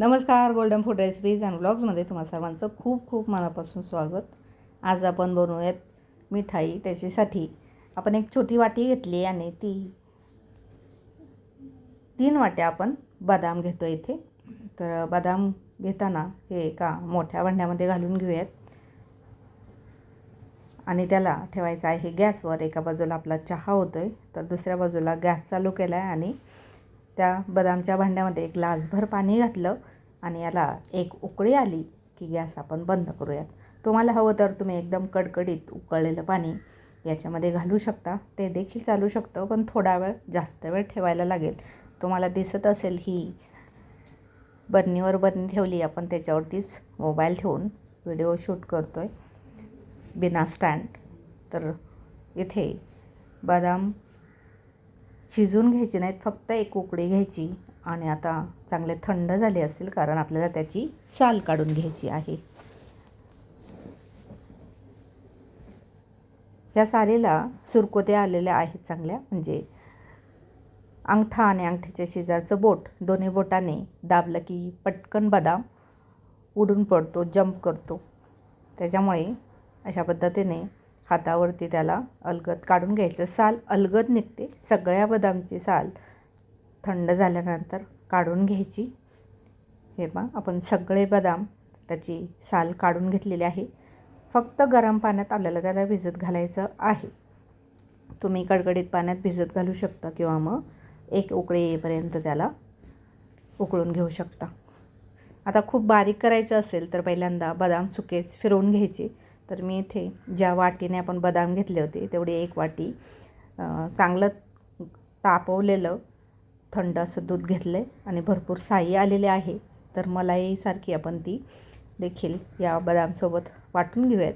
नमस्कार. Golden food recipes and व्लॉग्समध्ये तुम्हा सर्वांचं खूप खूप मनापासून स्वागत. आज आपण बनवूयात मिठाई. त्याच्यासाठी आपण एक छोटी वाटी घेतली आणि ती 3 वाट्या आपण बदाम घेतो इथे. तर बदाम घेताना हे एका मोठ्या भांड्यामध्ये घालून घेऊयात आणि त्याला ठेवायचं आहे गॅसवर. एका बाजूला आपला चहा होतोय तर दुसऱ्या बाजूला गॅस चालू केला आहे आणि त्या बदामच्या भांड्यामध्ये एक ग्लासभर पाणी घातलं आणि याला एक उकळी आली की गॅस आपण बंद करूयात. तुम्हाला हवं तर तुम्ही एकदम कडकडीत उकळलेलं पाणी याच्यामध्ये घालू शकता, ते देखील चालू शकतं, पण थोडा वेळ जास्त वेळ ठेवायला लागेल. तुम्हाला दिसत असेल ही बर्नीवर बर्नी ठेवली आपण, त्याच्यावरतीच मोबाईल ठेवून व्हिडिओ शूट करतो आहे बिना स्टँड. तर इथे बदाम शिजून घ्यायचे नाहीत, फक्त एक उकळी घ्यायची आणि आता चांगले थंड झाले असतील कारण आपल्याला त्याची साल काढून घ्यायची आहे. या सालीला सुरकुत्या आलेल्या आहेत चांगल्या, म्हणजे अंगठा आणि अंगठ्याच्या शेजारचं बोट दोन्ही बोटाने दाबलं की पटकन बदाम उडून पडतो, जंप करतो. त्याच्यामुळे अशा पद्धतीने हातावरती त्याला अलगद काढून घ्यायचं. साल अलगद निघते. सगळ्या बदामची साल थंड झाल्यानंतर काढून घ्यायची. हे पहा, आपण सगळे बदाम त्याची साल काढून घेतलेली आहे. फक्त गरम पाण्यात आपल्याला त्याला भिजत घालायचं आहे. तुम्ही कडकडीत पाण्यात भिजत घालू शकता किंवा मग एक उकळी येईपर्यंत त्याला उकळून घेऊ शकता. आता खूप बारीक करायचं असेल तर पहिल्यांदा बदाम सुकेच फिरवून घ्यायचे. तर मी इथे ज्या वाटीने आपण बदाम घेतले होते तेवढी एक वाटी चांगलं तापवलेलं थंड असं दूध घेतलं आहे आणि भरपूर साई आलेले आहे. तर मलाईसारखी आपण ती देखील या बदामसोबत वाटून घेऊयात.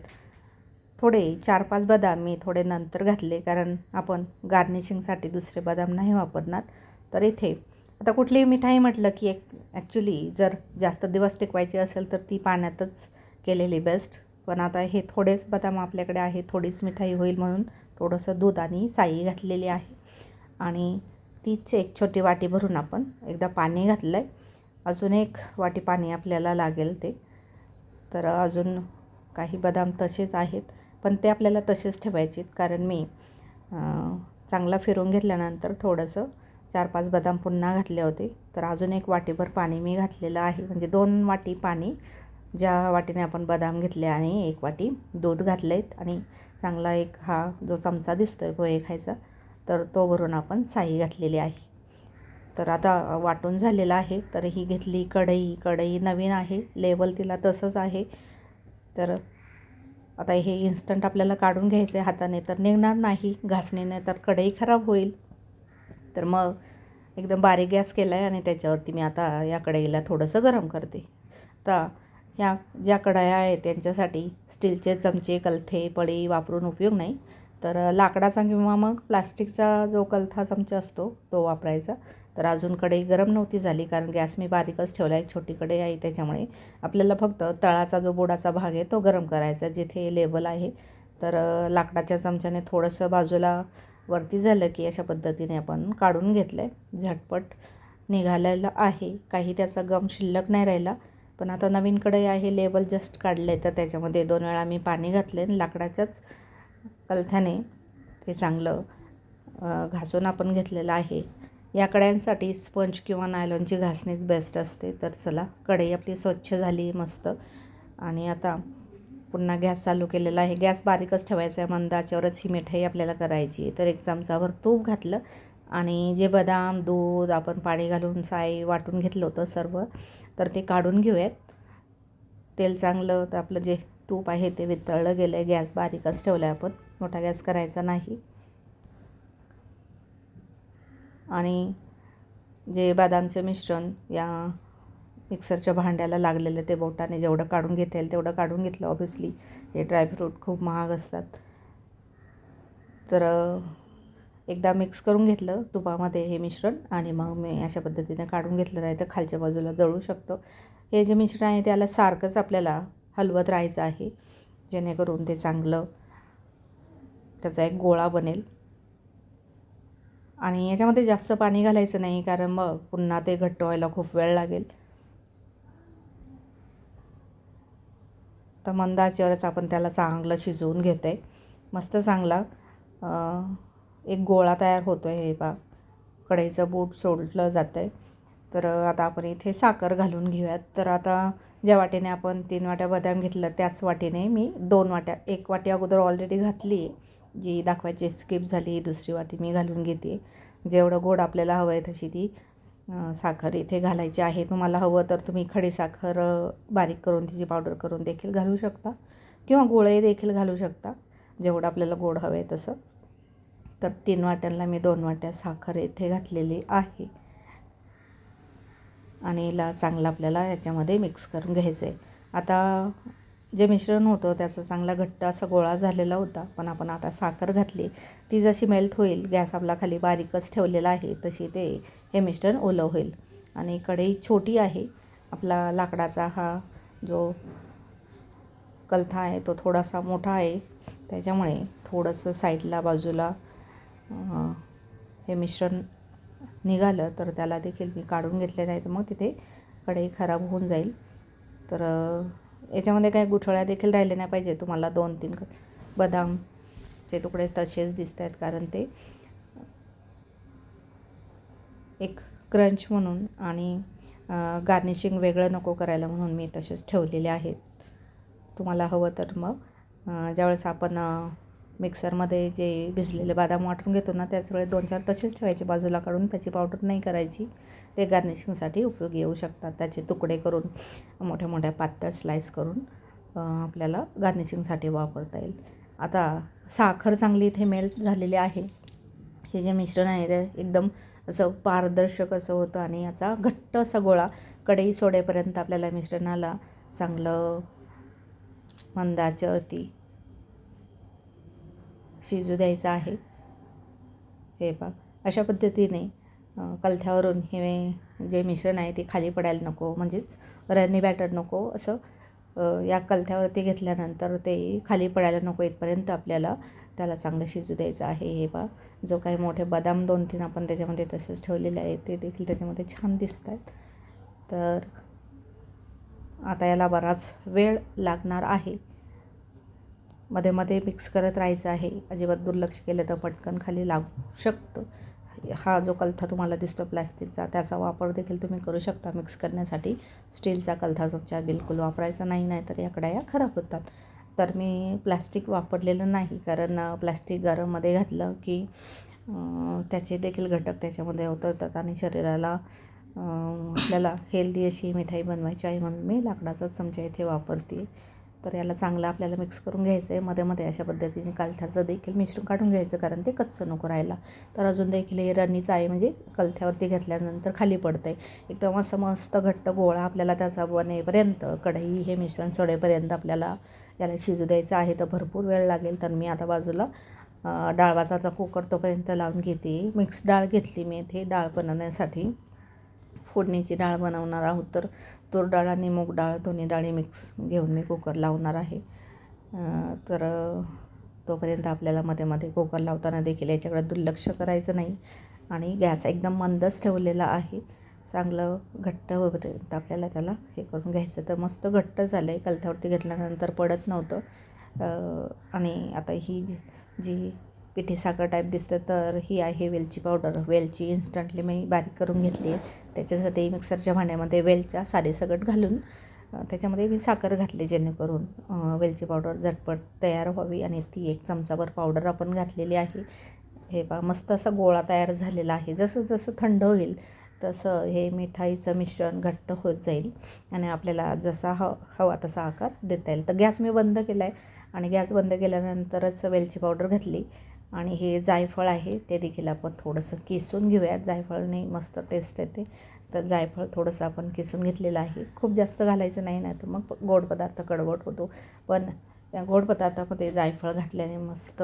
थोडे 4-5 बदाम मी थोडे नंतर घातले कारण आपण गार्निशिंगसाठी दुसरे बदाम नाही वापरणार. तर इथे आता कुठलीही मिठाई म्हटलं की ॲक्च्युली जर जास्त दिवस टिकवायची असेल तर ती पाण्यातच केलेली बेस्ट. पण आता हे थोडेच बदाम आपल्याकडे आहे, थोडीच मिठाई होईल म्हणून थोडंसं दूध आणि साई घातलेली आहे आणि तीच एक छोटी वाटी भरून आपण एकदा पाणी घातलं आहे. अजून एक वाटी पाणी आपल्याला लागेल ते. तर अजून काही बदाम तसेच आहेत, पण ते आपल्याला तसेच ठेवायचे कारण मी चांगला फिरवून घेतल्यानंतर थोडंसं 4-5 बदाम पुन्हा घातले होते. तर अजून एक वाटीभर पाणी मी घातलेलं आहे, म्हणजे 2 वाटी पाणी ज्या वाटीने आपण बदाम घेतले आणि 1 वाटी दूध घातले आहेत आणि चांगला एक हा जो चमचा दिसतो आहे पोहे खायचा तर तो भरून आपण साई घातलेली आहे. तर आता वाटून झालेलं आहे. तर ही घेतली कढई नवीन आहे, लेबल तिला तसंच आहे. तर आता हे इन्स्टंट आपल्याला काढून घ्यायचं आहे हाताने, तर निघणार नाही, घासणीने तर कढई खराब होईल. तर मग एकदम बारीक गॅस केला आहे आणि त्याच्यावरती मी आता या कढईला थोडंसं गरम करते. आता ह्या ज्या कढया आहेत त्यांच्यासाठी स्टीलचे चमचे, कलथे, पळी वापरून उपयोग नाही. तर लाकडाचा किंवा मग प्लास्टिकचा जो कलथा चमचा असतो तो वापरायचा. तर अजून कढई गरम नव्हती झाली कारण गॅस मी बारीकच ठेवला आहे, छोटी कढई आहे त्याच्यामुळे. आपल्याला फक्त तळाचा जो बुडाचा भाग आहे तो गरम करायचा जिथे लेबल आहे. तर लाकडाच्या चमच्याने थोडंसं बाजूला वरती झालं की अशा पद्धतीने आपण काढून घेतलं आहे. झटपट निघालेलं आहे, काही त्याचा गम शिल्लक नाही राहिला. पण आता नवीन कढई आहे, लेबल जस्ट काढलं आहे तर त्याच्यामध्ये 2 वेळा मी पाणी घातले आणि लाकडाच्याच कलथ्याने ते चांगलं घासून आपण घेतलेलं आहे. या कढयांसाठी स्पंज किंवा नायलॉनची घासणीच बेस्ट असते. तर चला, कढई आपली स्वच्छ झाली मस्त आणि आता पुन्हा गॅस चालू केलेला आहे. गॅस बारीकच ठेवायचा आहे, मंद आचेवरच ही मिठाई आपल्याला करायची. तर 1 चमचाभर तूप घातलं आणि जे बदाम, दूध आपण पाणी घालून साई वाटून घेतलं होतं सर्व, तर ते काढून घेऊयात. तेल चांगलं तर आपलं जे तूप आहे ते वितळलं गेलं आहे. गॅस बारीकच ठेवला आहे आपण, मोठा गॅस करायचा नाही. आणि जे बदामचे मिश्रण या मिक्सरच्या भांड्याला लागलेलं ते बोटाने जेवढं काढून घेता येईल तेवढं काढून घेतलं. ऑब्व्हियसली हे ड्रायफ्रूट खूप महाग असतात. तर एकदा मिक्स करून घेतलं तुपामध्ये हे मिश्रण आणि मग मी अशा पद्धतीने काढून घेतलं, नाही तर खालच्या बाजूला जळू शकतं. हे जे मिश्रण आहे त्याला सारखंच आपल्याला हलवत राहायचं आहे जेणेकरून ते चांगलं त्याचा एक गोळा बनेल. आणि याच्यामध्ये जास्त पाणी घालायचं नाही कारण मग पुन्हा ते घट्ट व्हायला खूप वेळ लागेल. तर मंद आचेवरच आपण त्याला चांगलं शिजवून घेतो आहे. मस्त चांगला एक गोळा तयार होतो आहे. हे पहा कढईचं बूट सोडलं जातं आहे. तर आता आपण इथे साखर घालून घेऊयात. तर आता ज्या वाटीने आपण 3 वाट्या बदाम घेतलं त्याच वाटीने मी 2 वाट्या, 1 वाटी अगोदर ऑलरेडी घातली आहे, जी दाखवायची स्किप झाली. दुसरी वाटी मी घालून घेते. जेवढं गोड आपल्याला हवं आहे तशी ती साखर इथे घालायची आहे. तुम्हाला हवं तर तुम्ही खडी साखर बारीक करून तिची पावडर करून देखील घालू शकता किंवा गुळही देखील घालू शकता, जेवढं आपल्याला गोड हवं आहे तसं. तर 3 वाट्यांना मी 2 वाट्या साखर इथे घातलेली आहे आणि याला चांगलं आपल्याला याच्यामध्ये मिक्स करून घ्यायचं आहे. आता जे मिश्रण होतं त्याचा चांगला घट्ट असा गोळा झालेला होता, पण आपण आता साखर घातली. ती जशी मेल्ट होईल, गॅस आपला खाली बारीकच ठेवलेला आहे, तशी हे मिश्रण ओलं होईल. आणि कढई छोटी आहे. आपला लाकडाचा हा जो कलथा आहे तो थोडासा मोठा आहे, त्याच्यामुळे थोडंसं साईडला बाजूला हे मिश्रण निघालं तर त्याला देखील मी काढून घेतले नाही, तर मग तिथे कढई खराब होऊन जाईल. तर याच्यामध्ये काही गुठळ्या देखील राहिले नाही पाहिजे. तुम्हाला 2-3 बदामचे तुकडे तसेच दिसत आहेत, कारण ते एक क्रंच म्हणून आणि गार्निशिंग वेगळं नको करायला म्हणून मी तसेच ठेवलेले आहेत. तुम्हाला हवं तर मग ज्यावेळेस आपण मिक्सरमध्ये जे भिजलेले बदाम वाटून घेतो ना, त्याच वेळेस 2-4 तसेच ठेवायचे बाजूला काढून, त्याची पावडर नाही करायची. ते गार्निशिंगसाठी उपयोगी येऊ शकतात. त्याचे तुकडे करून मोठ्या मोठ्या पातळ स्लाईस करून आपल्याला गार्निशिंगसाठी वापरता येईल. आता साखर चांगली इथे मेल्ट झालेली आहे. हे जे मिश्रण आहे ते एकदम असं पारदर्शक असं होतं आणि याचा घट्ट असा गोळा कढई सोडेपर्यंत आपल्याला मिश्रणाला चांगलं मंद आचेवरती शिजू द्यायचं आहे. हे पहा अशा पद्धतीने कलथ्यावरून हे जे मिश्रण आहे ते खाली पडायला नको, म्हणजेच रनी बॅटर नको असं या कलथ्यावरती घेतल्यानंतर ते खाली पडायला नको इथपर्यंत आपल्याला त्याला चांगलं शिजू द्यायचं आहे. हे पहा जो काही मोठे बदाम 2-3 आपण त्याच्यामध्ये तसेच ठेवलेले आहेत ते देखील त्याच्यामध्ये छान दिसत आहेत. तर आता याला बराच वेळ लागणार आहे. मध्ये मध्ये मिक्स करत राहायचं आहे. अजिबात दुर्लक्ष केलं तर पटकन खाली लागू शकतं. हा जो कलथा तुम्हाला दिसतो प्लास्टिकचा, त्याचा वापर देखील तुम्ही करू शकता मिक्स करण्यासाठी. स्टीलचा कलथा तुमच्या बिलकुल वापरायचा नाही, नाहीतर या कढया खराब होतात. तर मी प्लास्टिक वापरलेलं नाही, कारण प्लास्टिक गरममध्ये घातलं की त्याचे देखील घटक त्याच्यामध्ये उतरतात आणि शरीराला आपल्याला हेल्दी अशी मिठाई बनवायची आहे, म्हणून मी लाकडाचा चमचा इथे वापरते. तर याला चांगलं आपल्याला मिक्स करून घ्यायचं आहे. मध्ये मध्ये अशा पद्धतीने कलथ्याचं देखील मिश्रण काढून घ्यायचं, कारण ते कच्चं नको राहायला. तर अजून देखील हे रनीचं आहे, म्हणजे कलथ्यावरती घेतल्यानंतर खाली पडतं आहे. एकदम असं मस्त घट्ट गोळा आपल्याला त्याचा बनेपर्यंत, कढई हे मिश्रण सोडेपर्यंत आपल्याला याला शिजू द्यायचं आहे. तर भरपूर वेळ लागेल. तर मी आता बाजूला डाळ भाताचा कुकर तोपर्यंत लावून घेते. मिक्स डाळ घेतली मी इथे डाळ बनवण्यासाठी. फोडणीची डाळ बनवणार आहोत, तर तूर डाळ आणि मूग डाळ दोन्ही डाळी मिक्स घेऊन मी कुकर लावणार आहे. तर तोपर्यंत आपल्याला मध्ये मध्ये कुकर लावताना देखील याच्याकडे दुर्लक्ष करायचं नाही आणि गॅस एकदम मंदच ठेवलेला आहे. चांगलं घट्ट होईपर्यंत आपल्याला त्याला हे करून घ्यायचं. तर मस्त घट्ट झालं आहे, कलथ्यावरती घेतल्यानंतर पडत नव्हतं. आणि आता ही जी पिठी साखर टाईप दिसतं, तर ही आहे वेलची पावडर. वेलची इन्स्टंटली मी बारीक करून घेतली आहे. त्याच्यासाठी मिक्सरच्या भांड्यामध्ये वेलच्या सारेसकट घालून त्याच्यामध्ये मी साखर घातली, जेणेकरून वेलची पावडर झटपट तयार व्हावी. आणि ती 1 चमचाभर पावडर आपण घातलेली आहे. हे पहा मस्त असा गोळा तयार झालेला आहे. जसं जसं थंड होईल तसं हे मिठाईचं मिश्रण घट्ट होत जाईल आणि आपल्याला जसा हवा तसा आकार देता येईल. तर गॅस मी बंद केला आहे आणि गॅस बंद केल्यानंतरच वेलची पावडर घातली. आणि हे जायफळ आहे ते देखील आपण थोडंसं किसून घेऊयात. जायफळने मस्त टेस्ट येते. तर जायफळ थोडंसं आपण किसून घेतलेलं आहे. खूप जास्त घालायचं नाही, नाही तर मग गोड पदार्थ कडवट होतो. पण त्या गोड पदार्थामध्ये जायफळ घातल्याने मस्त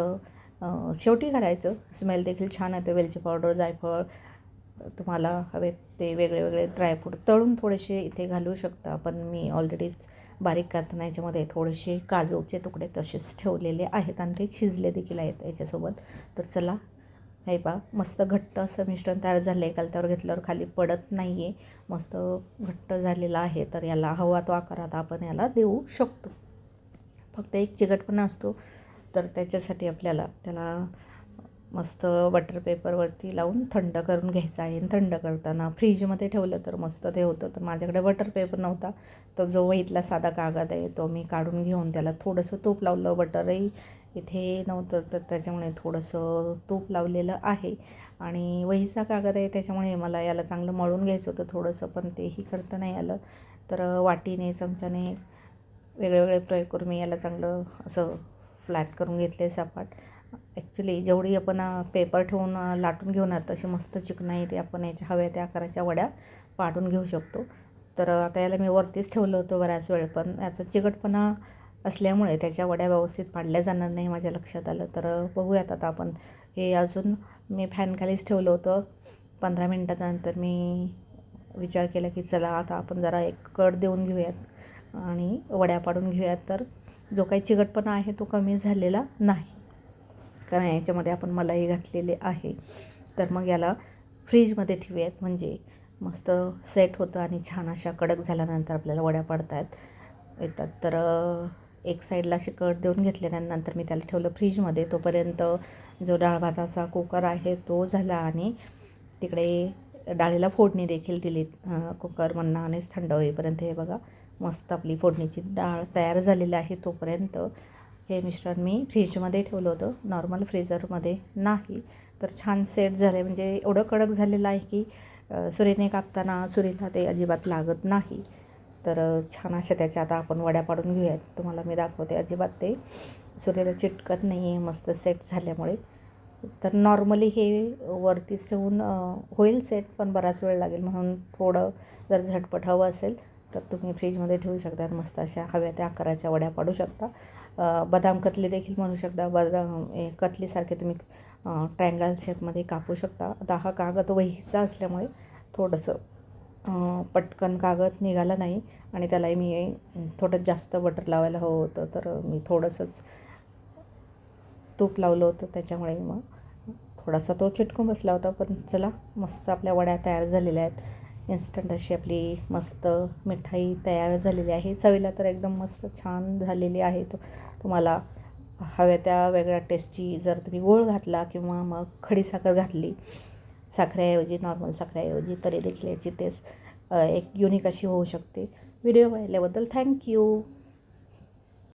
शेवटी घालायचं, स्मेल देखील छान येते. वेलची पावडर, जायफळ, तुम्हाला हवे ते वेगळे वेगळे ड्रायफ्रूट तळून थोडेसे इथे घालू शकता. पण मी ऑलरेडीच बारीक करताना याच्यामध्ये थोडेसे काजूचे तुकडे तसेच ठेवलेले आहेत आणि ते शिजले देखील आहेत याच्यासोबत. तर चला, हे पहा मस्त घट्ट असं मिश्रण तयार झालं आहे. कलत्यावर घेतल्यावर खाली पडत नाही आहे, मस्त घट्ट झालेलं आहे. तर याला हवा तो आकार आता आपण याला देऊ शकतो. फक्त एक चिकटपणा असतो. तर त्याच्यासाठी आपल्याला त्याला मस्त बटर पेपरवरती लावून थंड करून घ्यायचं आहे. थंड करताना फ्रीजमध्ये ठेवलं तर मस्त ते होतं. तर माझ्याकडे बटर पेपर नव्हता, तर जो वहीतला साधा कागद आहे तो मी काढून घेऊन त्याला थोडंसं तूप लावलं. बटरही इथे नव्हतं, तर त्याच्यामुळे थोडंसं तूप लावलेलं आहे. आणि वहीचा कागद आहे त्याच्यामुळे मला याला चांगलं मळून घ्यायचं होतं थोडंसं, पण तेही करता नाही आलं. तर वाटीने चमच्याने वेगळे प्रयोग करून मी याला चांगलं असं फ्लॅट करून घेतले सपाट. ॲक्च्युली जेवढी आपण पेपर ठेवून लाटून घेऊ ना तशी मस्त चिकनाई ते आपण याच्या हव्या त्या आकाराच्या वड्या पाडून घेऊ शकतो. तर आता याला मी वरतीच ठेवलं होतं बऱ्याच वेळ, पण याचा चिकटपणा असल्यामुळे त्याच्या वड्या व्यवस्थित पाडल्या जाणार नाही माझ्या लक्षात आलं. तर बघूयात आता आपण हे अजून मी फॅनखालीच ठेवलं होतं. 15 मिनटानंतर मी विचार केला की चला आता आपण जरा एक कट देऊन घेऊयात आणि वड्या पाडून घेऊयात. तर जो काही चिकटपणा आहे तो कमी झालेला नाही, कारण याच्यामध्ये आपण मलाई घातलेली आहे. तर मग याला फ्रीजमध्ये ठेवूयात, म्हणजे मस्त सेट होतं आणि छान अशा कडक झाल्यानंतर आपल्याला वड्या पाडता येतात. तर एक साईडला अशी कट देऊन घेतल्यानंतर मी त्याला ठेवलं फ्रीजमध्ये. तोपर्यंत जो डाळ भाताचा कुकर आहे तो झाला आणि तिकडे डाळीला फोडणी देखील दिली. कुकर म्हणण्यानेच थंड होईपर्यंत हे बघा मस्त आपली फोडणीची डाळ तयार झालेली आहे. तोपर्यंत हे मिश्रण मी फ्रीजमध्ये ठेवलं होतं, नॉर्मल फ्रीझरमध्ये नाही. तर छान सेट झालं, म्हणजे एवढं कडक झालेलं आहे की सुरीने कापताना सुरीला ते अजिबात लागत नाही. तर छान अशा त्याच्या आता आपण वड्या पाडून घेऊयात. तुम्हाला मी दाखवते, अजिबात ते सुरीला चिटकत नाही आहे मस्त सेट झाल्यामुळे. तर नॉर्मली हे वरतीच ठेवून होईल सेट, पण बराच वेळ लागेल. म्हणून थोडं जर झटपट हवं असेल तर तुम्ही फ्रीजमध्ये ठेवू शकता. मस्त अशा हव्या त्या आकाराच्या वड्या पाडू शकता. बदाम कतली देखील म्हणू शकता. बदाम कतलीसारखे तुम्ही ट्रायंगल शेपमध्ये कापू शकता. आता हा कागद वहीचा असल्यामुळे थोडंसं पटकन कागद निघाला नाही आणि त्यालाही मी थोडं जास्त बटर लावायला हवं होतं, तर मी थोडंसंच तूप लावलं होतं, त्याच्यामुळे मग थोडासा तो चिटकून बसला होता. पण चला, मस्त आपल्या वड्या तयार झालेल्या आहेत. इन्स्टंट अशी आपली मस्त मिठाई तयार झालेली आहे. चवीला तर एकदम मस्त छान झालेली आहे. तुम्हाला हव्या त्या वेगळ्या टेस्टची जर तुम्ही गूळ घातला किंवा मग खडीसाखर घातली साखरेऐवजी, नॉर्मल साखरेऐवजी, तरी देखील याची टेस्ट एक युनिक अशी होऊ शकते. व्हिडिओ पाहिल्याबद्दल थँक्यू.